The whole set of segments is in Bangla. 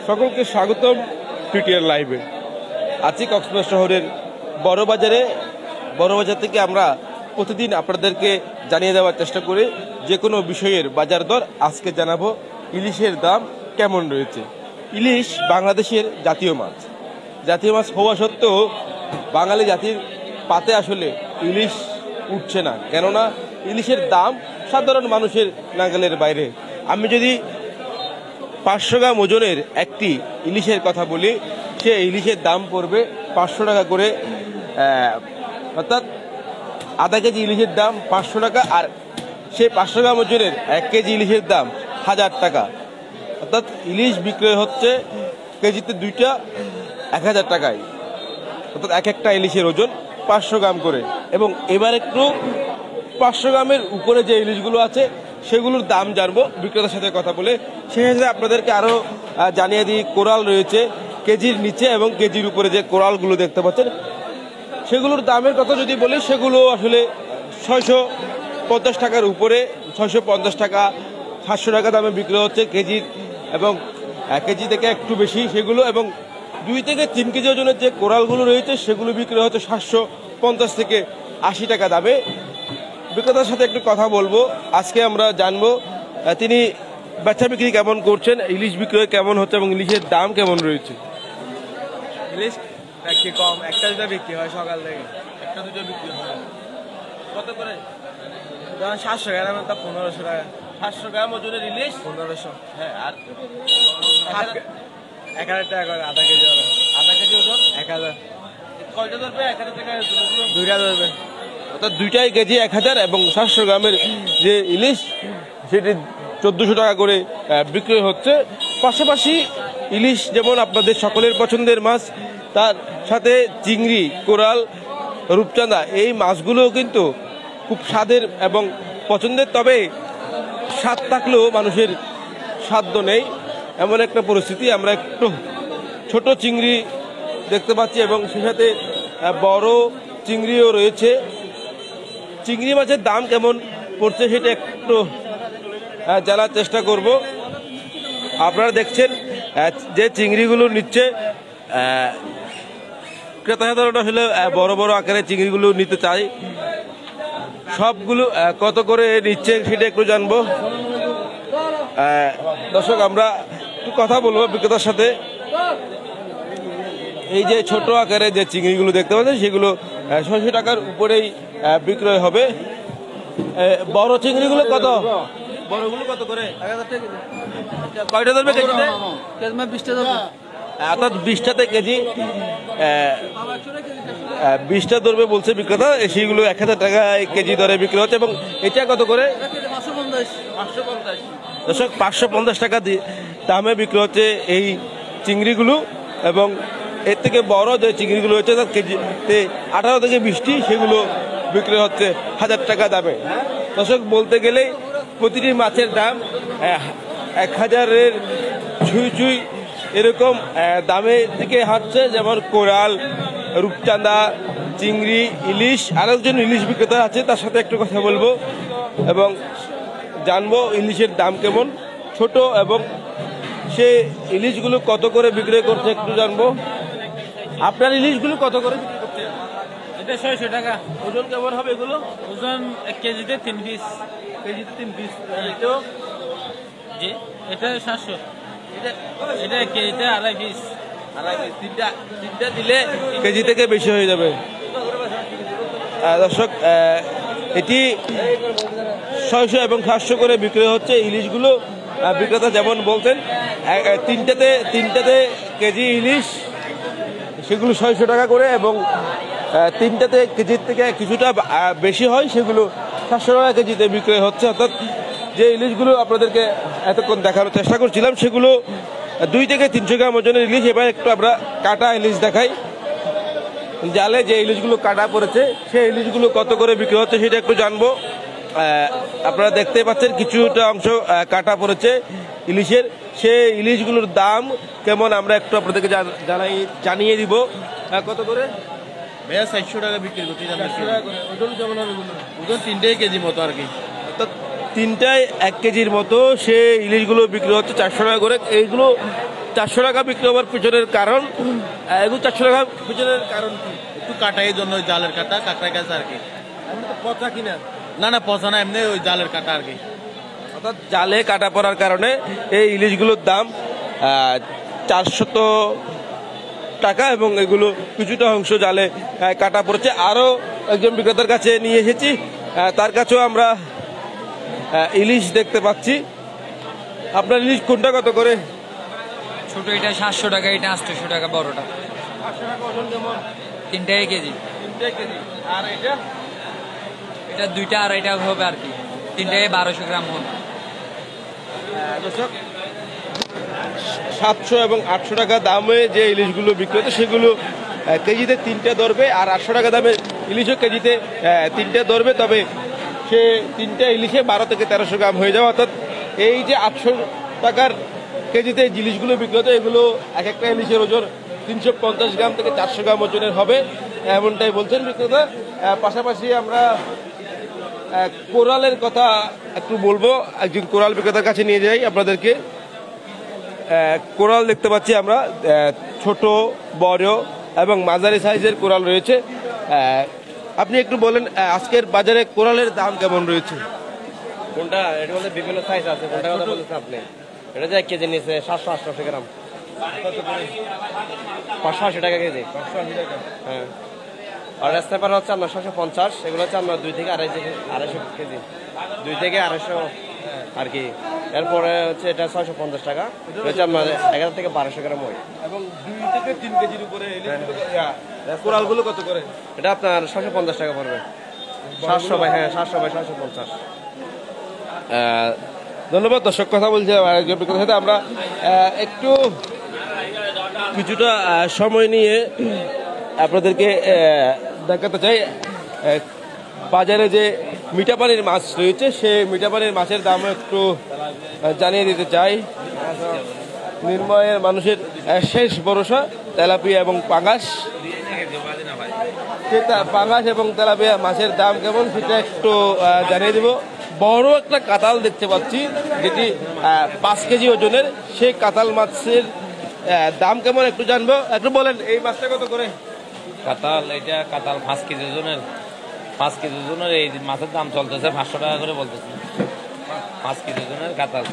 সকলকে স্বাগতম পিটিআর লাইভে। আছি কক্সবাজার শহরের বড়বাজার থেকে আমরা প্রতিদিন আপনাদেরকে জানিয়ে দেওয়ার চেষ্টা করি যে কোনো বিষয়ের বাজার দর। আজকে জানাবো ইলিশের দাম কেমন রয়েছে। ইলিশ বাংলাদেশের জাতীয় মাছ হওয়া সত্ত্বেও বাঙালি জাতির পাতে আসলে ইলিশ উঠছে না, কেননা ইলিশের দাম সাধারণ মানুষের নাগালের বাইরে। আমি যদি 500 গ্রাম ওজনের একটি ইলিশের কথা বলি, সে ইলিশের দাম পড়বে 500 টাকা করে, অর্থাৎ আধা কেজি ইলিশের দাম 500 টাকা, আর সেই 500 গ্রাম ওজনের 1 কেজি ইলিশের দাম 1000 টাকা। অর্থাৎ ইলিশ বিক্রয় হচ্ছে কেজিতে 2টা 1000 টাকায়, অর্থাৎ একটা ইলিশের ওজন 500 গ্রাম করে। এবং এবার একটু 500 গ্রামের উপরে যে ইলিশগুলো আছে সেগুলোর দাম জানবো বিক্রেতার সাথে কথা বলে। সেই হিসেবে আপনাদেরকে আরও জানিয়ে দিই, কোরাল রয়েছে কেজির নিচে এবং কেজির উপরে যে কোরালগুলো দেখতে পাচ্ছেন সেগুলোর দামের কথা যদি বলি, সেগুলো আসলে 650 টাকার উপরে, 650 টাকা 700 টাকা দামে বিক্রি হচ্ছে কেজির, এবং কেজি থেকে একটু বেশি সেগুলো। এবং 2 থেকে 3 কেজি ওজনের যে কোরালগুলো রয়েছে সেগুলো বিক্রি হচ্ছে 750 থেকে 80 টাকা দামে। বিক্রেতার সাথে একটু কথা বলবো, আজকে আমরা জানবো তিনি বেচা বিক্রি কেমন করছেন, ইলিশ বিক্রয় কেমন হচ্ছে এবং ইলিশের দাম কেমন রয়েছে। ইলিশ একটু কম, একটা দুটো বিক্রি হয় সকাল থেকে, একটা দুটো বিক্রি হয় কত করে? যেমন 700 গ্রাম তা 1500 টাকা। 700 গ্রাম ওজনের ইলিশ 1500। হ্যাঁ, আর 1000 টাকা করে আধা কেজি হবে। আধা কেজি ওজন 1000। কয়টা ধরবে? 1000 টাকা দুইটা ধরবে, অর্থাৎ 2টাই কেজি 1000, এবং 700 গ্রামের যে ইলিশ সেটি 1400 টাকা করে বিক্রয় হচ্ছে। পাশাপাশি ইলিশ যেমন আপনাদের সকলের পছন্দের মাছ, তার সাথে চিংড়ি, কোরাল, রূপচাঁদা এই মাছগুলোও কিন্তু খুব স্বাদের এবং পছন্দের। তবে স্বাদ থাকলেও মানুষের সাধ্য নেই, এমন একটা পরিস্থিতি। আমরা একটু ছোট চিংড়ি দেখতে পাচ্ছি এবং সে সাথে বড় চিংড়িও রয়েছে। চিংড়ি মাছের দাম কেমন পড়ছে সেটা একটু জানার চেষ্টা করব। আপনারা দেখছেন যে চিংড়িগুলো নিচ্ছে ক্রেতা সাধারণ আসলে বড় বড় আকারে চিংড়িগুলো নিতে চাই। সবগুলো কত করে নিচ্ছে সেটা একটু জানবো। দর্শক, আমরা একটু কথা বলবো বিক্রেতার সাথে। এই যে ছোট আকারে যে চিংড়িগুলো দেখতে পাচ্ছেন সেগুলো 600 টাকার উপরেই বিক্রয় হবে। বড় চিংড়িগুলো কত? বড়গুলো কত করে? 1000 টাকা। কয়টা ধরবে কেজিতে? 20টা ধরবে। অর্থাৎ 20টাতে কেজি 20টা ধরবে বলছে বিক্রেতা। সেইগুলো 1000 টাকা কেজি দরে বিক্রি হচ্ছে। এবং এটা কত করে? 550। দর্শক, 550 টাকা দামে বিক্রি হচ্ছে এই চিংড়িগুলো। এবং এর থেকে বড় যে চিংড়িগুলো হচ্ছে তার কেজিতে 18 থেকে 20টি, সেগুলো বিক্রি হচ্ছে 1000 টাকা দামে। দর্শক, বলতে গেলেই প্রতিটি মাছের দাম 1000-এর ছুঁই এরকম দামের দিকে হাঁটছে। যেমন কোরাল, রূপচাঁদা, চিংড়ি, ইলিশ। আরেকজন ইলিশ বিক্রেতা আছে, তার সাথে একটু কথা বলবো এবং জানবো ইলিশের দাম কেমন, ছোট এবং সে ইলিশগুলো কত করে বিক্রয় করছে একটু জানবো। আপনার ইলিশগুলো কত করে বিক্রি করছে? এটা 600 টাকা। ওজন কেমন হবে এগুলো? ওজন 1 কেজিতে 3 পিস। কেজিতে 3 পিস। জি, এটা 700। এটা 1 কেজিতে 2.5 পিস। 2.5 পিস। তিনটা দিলে কেজি থেকে বেশি হয়ে যাবে। দর্শক, এটি 600 এবং 700 করে বিক্রি হচ্ছে ইলিশগুলো। বিক্রেতা যেমন বলতেন, তিনটাতে কেজি ইলিশ সেগুলো 600 টাকা করে, এবং তিনটাতে কেজির থেকে কিছুটা বেশি হয় সেগুলো 700 টাকা কেজিতে বিক্রয় হচ্ছে। অর্থাৎ যে ইলিশগুলো আপনাদেরকে এতক্ষণ দেখানোর চেষ্টা করছিলাম সেগুলো 2 থেকে 300 গ্রাম ওজনের ইলিশ। এবার একটু আমরা কাটা ইলিশ দেখাই। জালে যে ইলিশগুলো কাটা পড়েছে সেই ইলিশগুলো কত করে বিক্রি হচ্ছে সেটা একটু জানবো। আপনারা দেখতে পাচ্ছেন কিছুটা অংশ কাটা পড়েছে ইলিশের। সেই ইলিশগুলোর দাম কেমন আমরা একটু আপনাদেরকে জানিয়ে দিব। কত করে? ভাইয়া 400 টাকা বিক্রি করছি। ওজন কেমন হবে? ওজন 3 কেজি মতো আর কি। তিনটায় 1 কেজির মতো সে ইলিশগুলো বিক্রি হচ্ছে 400 টাকা করে। এইগুলো 400 টাকা বিক্রি হওয়ার পিছনের কারণ, এগুলো 400 টাকা পিছনের কারণ কি? একটু কাটা, এই জন্য ওই জালের কাটা, কাঁকড়া গাছ আর কি। এমনি তো পচা কিনা? না না, পচা না, এমনি ওই জালের কাটা আর কি। অর্থাৎ জালে কাটা পড়ার কারণে এই ইলিশগুলোর দাম 400 টাকা, এবং এগুলো কিছুটা অংশ জালে কাটা পড়ছে। আরও একজন বিক্রেতার কাছে নিয়ে এসেছি, তার কাছেও আমরা ইলিশ দেখতে পাচ্ছি। আপনার ইলিশ কোনটা কত করে? ছোট এটা 700 টাকা, এটা 800 টাকা, বড়টা 3 টাকা কেজি। আর এটা এটা 2 টা 2.5 টাকা হবে আর কি, 3 টাকায় 1200 গ্রাম হবে। দর্শক, 700 এবং 800 টাকা দামে যে ইলিশগুলো বিক্রি হতো সেগুলো কেজিতে 3টে ধরবে, আর 800 টাকা দামের ইলিশও কেজিতে 3টে ধরবে। তবে সে 3টে ইলিশে 12 থেকে 1300 গ্রাম হয়ে যাওয়া, অর্থাৎ এই যে 800 টাকার কেজিতে যে ইলিশগুলো বিক্রি হতো এগুলো এক একটা ইলিশের ওজন 350 গ্রাম থেকে 400 গ্রাম ওজনের হবে, এমনটাই বলছেন বিক্রেতা। পাশাপাশি আমরা কোরালের কথা একটু বলবো, একজন কোরাল বিক্রেতার কাছে নিয়ে যাই আপনাদেরকে। কোরাল দেখতে পাচ্ছি আমরা, ছোট, বড় এবং মাঝারি সাইজের কোরাল রয়েছে। আপনি একটু বলেন আজকের বাজারে কোরালের দাম কেমন রয়েছে? কোনটা এর মধ্যে বিভিন্ন সাইজ আছে, কোনটা কথা বলছেন আপনি? এটা যে 1 কেজি নিচে 700-800 গ্রাম, 580 টাকা কেজি। হ্যাঁ, আর স্টেপার হচ্ছে আপনার 650, এগুলো হচ্ছে আপনার 2 থেকে 250 কেজি, 2 থেকে 250 আর কি। এরপরে হচ্ছে এটা 650 টাকা, এটা হচ্ছে আপনার 1000 থেকে 1200 গ্রাম হয়। এবং 2 থেকে 3 কেজির উপরে কোরালগুলো কত করে? এটা আপনার 650 টাকা পড়বে, 700 বাই 750। ধন্যবাদ। দর্শক, কথা বলছিলাম আরেকজন বিক্রেতার সাথে, আমরা একটু কিছুটা সময় নিয়ে আপনাদেরকে দেখাতে চাই বাজারে যে মিঠাপানির মাছ রয়েছে, সেই মিঠাপানির মাছের দামও একটু জানিয়ে দিতে চাই। নির্ময়ের মানুষের শেষ ভরসা তেলাপিয়া এবং পাঙাশ। পাঙাশ এবং তেলাপিয়া মাছের দাম কেমন সেটা একটু জানিয়ে দেব। বড় একটা কাতাল দেখতে পাচ্ছি, যেটি 5 কেজি ওজনের। সেই কাতাল মাছের দাম কেমন একটু জানবো। একটু বলেন এই মাছটা কত করে? কাতাল, এটা কাতাল 5 কেজি ওজনের। 5 কেজি ওজনের এই মাছের দাম চলতেছে 500 টাকা করে বলতেছে। 5 কেজি ওজনের কাতাল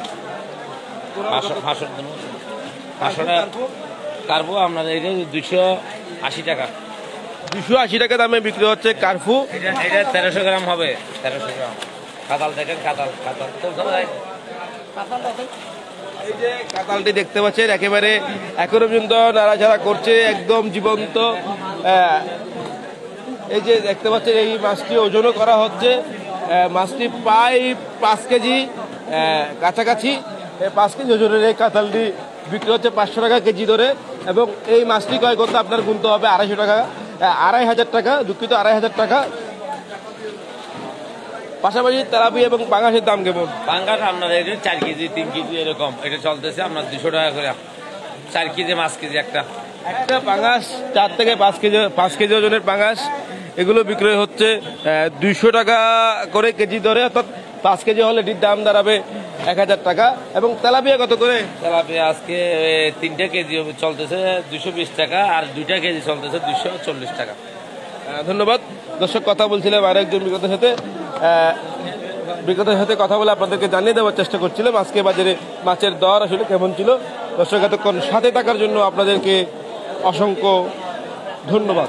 500 টাকা। কার্পু আপনার এটা 280 টাকা। 280 টাকা দামে বিক্রি হচ্ছে কার্পু। এটা 1300 গ্রাম হবে, 1300 গ্রাম। কাতাল দেখেন, কাতাল এই যে কাতালটি দেখতে পাচ্ছেন একেবারে এখনো পর্যন্ত নাড়াচাড়া করছে, একদম জীবন্ত। এই যে দেখতে পাচ্ছেন এই মাছটি ওজনও করা হচ্ছে। মাছটি প্রায় 5 কেজি কাছাকাছি। 5 কেজি ওজনের এই কাতালটি বিক্রি হচ্ছে 500 টাকা কেজি ধরে, এবং এই মাছটি ক্রয় করতে আপনার গুনতে হবে 250 টাকা, 2500 টাকা, দুঃখিত 2500 টাকা। পাশাপাশি তেলাপিয়া এবং পাঙাশের দাম কেমন? পাঙ্গাস আপনার এটা 4 কেজি 3 কেজি এরকম, এটা চলতেছে আপনার 200 টাকা করে। 4 কেজি 5 কেজি একটা পাঙাশ, 4 থেকে 5 কেজি ওজনের পাঙাশ, এগুলো বিক্রয় হচ্ছে 200 টাকা করে কেজি ধরে, অর্থাৎ 5 কেজি হলে এটির দাম দাঁড়াবে 1000 টাকা। এবং তেলাপিয়া কত করে? তেলাপিয়া আজকে 3টা কেজি চলতেছে 220 টাকা, আর 2টা কেজি চলতেছে 240 টাকা। ধন্যবাদ। দর্শক, কথা বলছিলাম আরেকজন বিক্রেতার সাথে কথা বলে আপনাদেরকে জানিয়ে দেওয়ার চেষ্টা করছিলাম আজকে বাজারে মাছের দর আসলে কেমন ছিল। দর্শক, এতক্ষণ সাথে থাকার জন্য আপনাদেরকে অসংখ্য ধন্যবাদ।